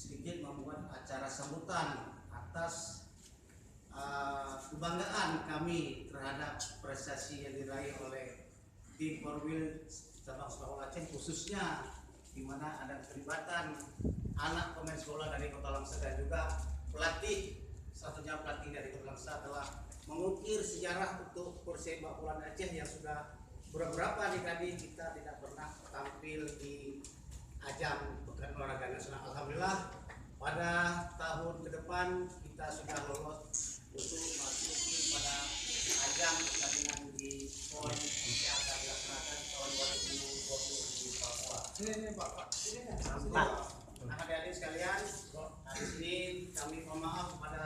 sedikit membuat acara sambutan atas kebanggaan kami terhadap prestasi yang diraih oleh tim Korwil cabang sepak Aceh, khususnya di mana ada keterlibatan anak pemain sekolah dari Kota Langsa dan juga pelatih, satunya pelatih dari Kota Langsa telah mengukir sejarah untuk persepak bola Aceh yang sudah beberapa dekade kita tidak pernah tampil di ajang pekan olahraga nasional. Alhamdulillah pada tahun ke depan kita sudah lolos untuk masuk pada ajang pertandingan di PON yang akan dilaksanakan tahun 2020 di Papua. Ini Pak. Adik-adik sekalian, di sini kami mohon maaf kepada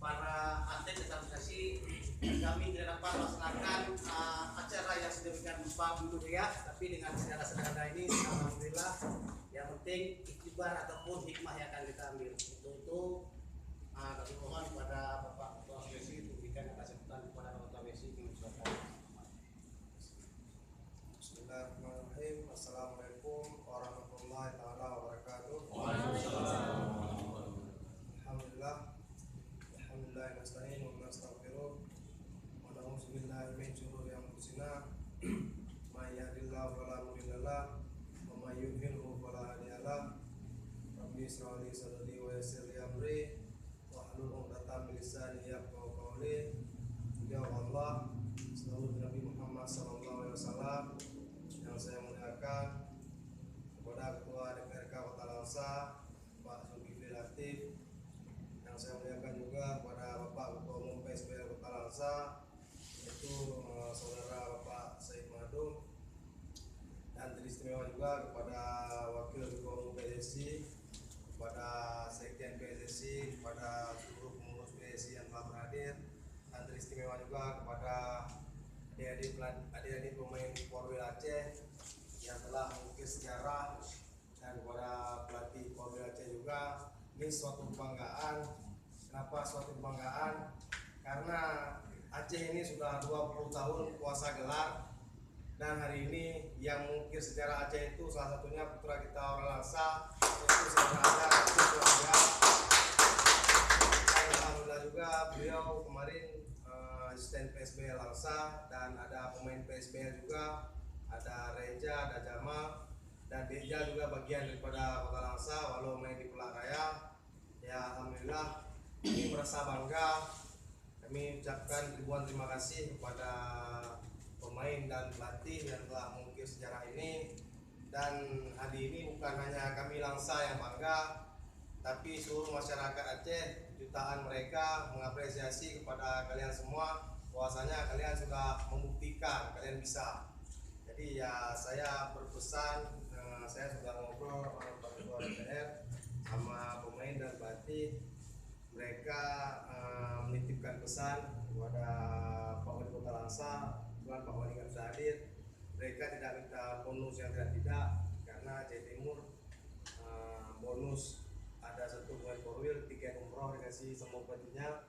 para atlet organisasi, kami tidak dapat melaksanakan acara yang sedemikian rupa ya, tapi dengan secara sederhana ini alhamdulillah. Yang penting iktibar ataupun hikmah yang akan kita ambil. Untuk itu kami mohon kepada Bapak Ketua PSSI memberikan kesempatan kepada Bapak Ketua PSSI mengucapkan. Bismillahirrahmanirrahim. Assalamualaikum warahmatullahi wabarakatuh. Alhamdulillah. Alhamdulillah nasta'in wa nastaghfiruh wa na'udzu billahi min shururi anfusina may yahdihillahu fala mudilla lahu wa may yudlilhu fala hadiya lahu. Rabbi ishrah li sadri wa yassir li amri wahlul 'uqdatam min lisani yafqahu qawli. Ya Allah, sallallahu Nabi Muhammad sallallahu alaihi wasallam yang saya muliakan, kepada Ketua DPRK Kota Langsa Pak Zulkifli Latif, yang saya muliakan juga kepada Bapak Ketua Umum PSBL Kota Langsa yaitu Saudara Bapak Said Madum, dan teristimewa juga kepada Wakil Ketua Umum PSSI, kepada Sekjen PSSI, kepada seluruh pengurus PSSI yang telah berhadir, dan teristimewa juga kepada adik-adik pemain Korwil Aceh yang telah mengukir sejarah, dan kepada pelatih Korwil Aceh juga. Ini suatu kebanggaan. Kenapa suatu kebanggaan? Karena Aceh ini sudah 20 tahun puasa gelar, dan hari ini yang mengukir sejarah Aceh itu salah satunya putra kita orang Langsa, yaitu Saudara Keluarga. Alhamdulillah juga beliau kemarin asisten PSBL Langsa, dan ada pemain PSBL juga, ada Reja, ada Jamal, dan Deja juga bagian daripada Kota Langsa walau main di Pulau Raya. Ya alhamdulillah, ini merasa bangga. Kami ucapkan ribuan terima kasih kepada pemain dan pelatih yang telah mengukir sejarah ini. Dan hari ini bukan hanya kami Langsa yang bangga, tapi seluruh masyarakat Aceh, jutaan mereka mengapresiasi kepada kalian semua, bahwasanya kalian sudah membuktikan kalian bisa. Jadi ya saya berpesan, saya sudah ngobrol dengan Pak Ketua DPR sama pemain dan pelatih, mereka menitipkan pesan kepada Pak Wali Kota Langsa, bukan Pak Wali nggak bisa hadir. Mereka tidak minta bonus yang tidak, karena Aceh Timur bonus ada satu pemain Korwil, tiket umroh dikasih sama bupatinya.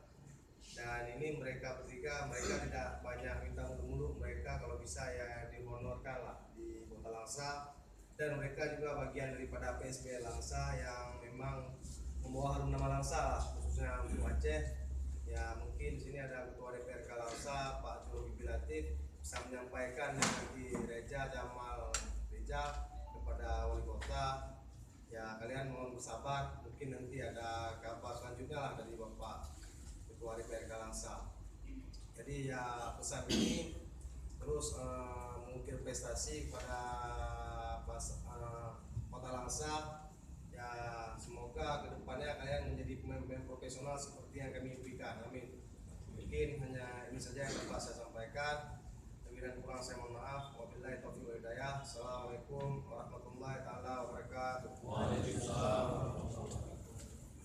Dan ini mereka bertiga, mereka tidak banyak minta mulu-mulu, mereka kalau bisa ya dihonorkan lah di Kota Langsa. Dan mereka juga bagian daripada PSBL Langsa yang memang membawa harum nama Langsa lah, khususnya untuk Aceh. Ya mungkin di sini ada Ketua DPRK Langsa Pak Zulkifli Latif bisa menyampaikan nanti Reja, Jamal, Reja kepada Wali Kota. Ya kalian mohon bersabar, mungkin nanti ada kabar selanjutnya lah dari Bapak Ketua DPRK Langsa. Jadi ya pesan ini terus mengukir prestasi kepada Kota Langsa. Ya semoga kedepannya kalian menjadi pemain-pemain profesional seperti yang kami impikan. Amin. Mungkin hanya ini saja yang dapat saya sampaikan.